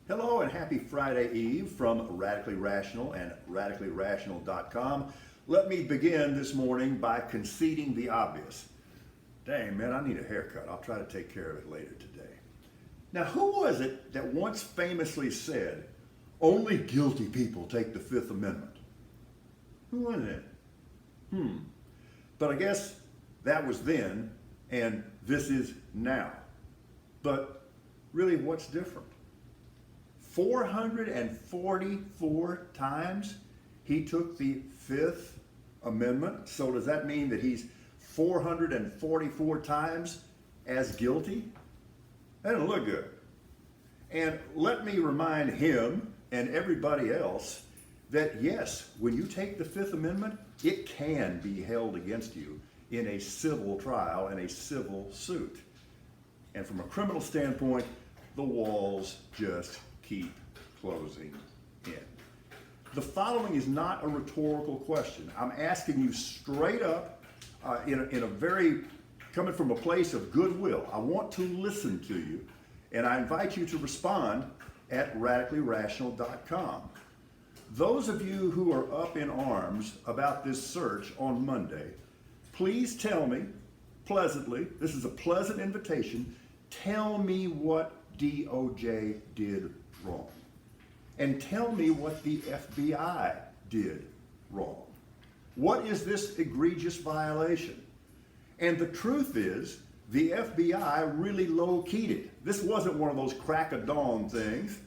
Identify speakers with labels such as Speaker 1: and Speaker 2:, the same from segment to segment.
Speaker 1: Hello and happy Friday Eve from Radically Rational and RadicallyRational.com. Let me begin this morning by conceding the obvious. Dang, man, I need a haircut. I'll try to take care of it later today. Now, who was it that once famously said, only guilty people take the Fifth Amendment? Who was it? But I guess that was then and this is now. But really, what's different? 444 times he took the Fifth Amendment. So does that mean that he's 444 times as guilty? That doesn't look good. And let me remind him and everybody else that yes, when you take the Fifth Amendment, it can be held against you in a civil trial and a civil suit. And from a criminal standpoint, the walls just keep closing in. The following is not a rhetorical question. I'm asking you straight up in a very, coming from a place of goodwill. I want to listen to you, and I invite you to respond at RadicallyRational.com. Those of you who are up in arms about this search on Monday, please tell me pleasantly, this is a pleasant invitation, tell me what DOJ did wrong. And tell me what the FBI did wrong. What is this egregious violation? And the truth is, the FBI really low-keyed it. This wasn't one of those crack of dawn things.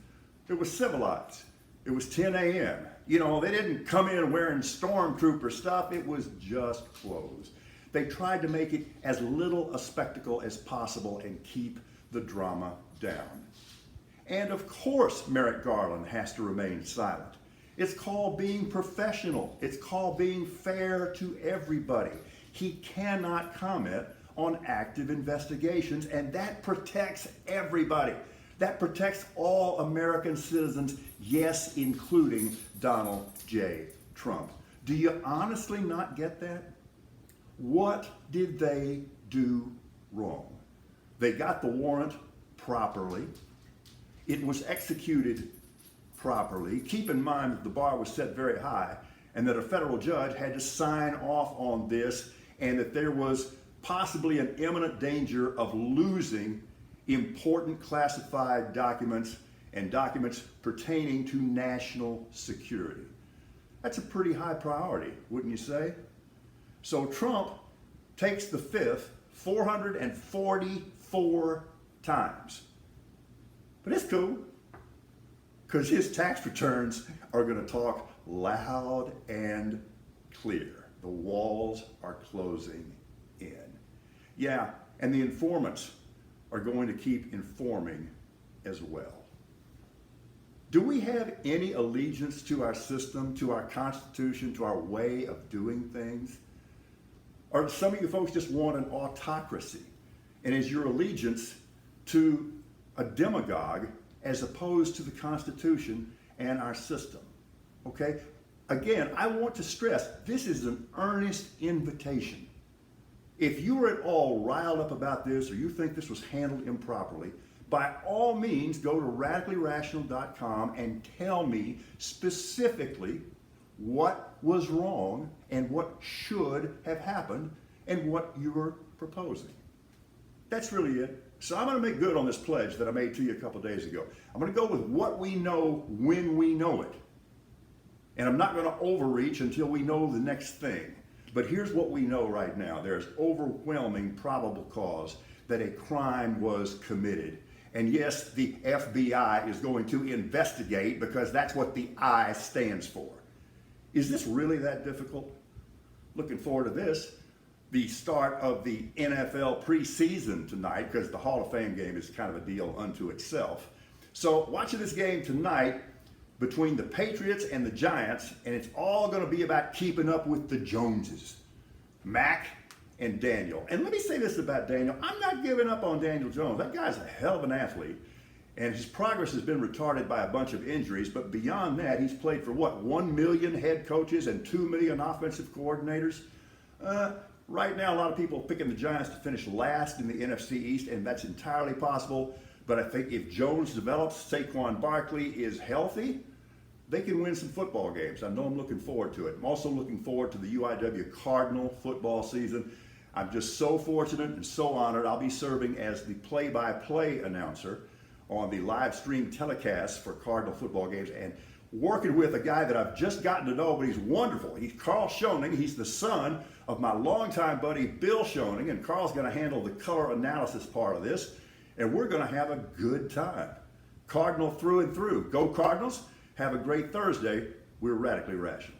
Speaker 1: It was civilized. It was 10 a.m. You know, they didn't come in wearing stormtrooper stuff. It was just clothes. They tried to make it as little a spectacle as possible and keep the drama down. And of course, Merrick Garland has to remain silent. It's called being professional. It's called being fair to everybody. He cannot comment on active investigations, and that protects everybody. That protects all American citizens, yes, including Donald J. Trump. Do you honestly not get that? What did they do wrong? They got the warrant properly. It was executed properly. Keep in mind that the bar was set very high and that a federal judge had to sign off on this and that there was possibly an imminent danger of losing important classified documents and documents pertaining to national security. That's a pretty high priority, wouldn't you say? So Trump takes the Fifth 444 times. But it's cool, because his tax returns are going to talk loud and clear. The walls are closing in. Yeah, and the informants are going to keep informing as well. Do we have any allegiance to our system, to our Constitution, to our way of doing things? Or do some of you folks just want an autocracy? And is your allegiance to a demagogue as opposed to the Constitution and our system? Okay? Again, I want to stress, this is an earnest invitation. If you are at all riled up about this or you think this was handled improperly, by all means go to RadicallyRational.com and tell me specifically what was wrong and what should have happened and what you were proposing. That's really it. So I'm going to make good on this pledge that I made to you a couple days ago. I'm going to go with what we know when we know it. And I'm not going to overreach until we know the next thing. But here's what we know right now. There's overwhelming probable cause that a crime was committed. And yes, the FBI is going to investigate because that's what the I stands for. Is this really that difficult? Looking forward to this. The start of the NFL preseason tonight, because the Hall of Fame game is kind of a deal unto itself. So watching this game tonight between the Patriots and the Giants, and it's all going to be about keeping up with the Joneses, Mac and Daniel. And let me say this about Daniel. I'm not giving up on Daniel Jones. That guy's a hell of an athlete, and his progress has been retarded by a bunch of injuries, but beyond that, he's played for what, 1 million head coaches and 2 million offensive coordinators? Right now, a lot of people are picking the Giants to finish last in the NFC East, and that's entirely possible. But I think if Jones develops, Saquon Barkley is healthy, they can win some football games. I know I'm looking forward to it. I'm also looking forward to the UIW Cardinal football season. I'm just so fortunate and so honored. I'll be serving as the play-by-play announcer on the live stream telecast for Cardinal football games, and working with a guy that I've just gotten to know, but he's wonderful. He's Carl Schoening. He's the son of my longtime buddy Bill Schoening, and Carl's going to handle the color analysis part of this, and we're going to have a good time. Cardinal through and through. Go Cardinals. Have a great Thursday. We're Radically Rational.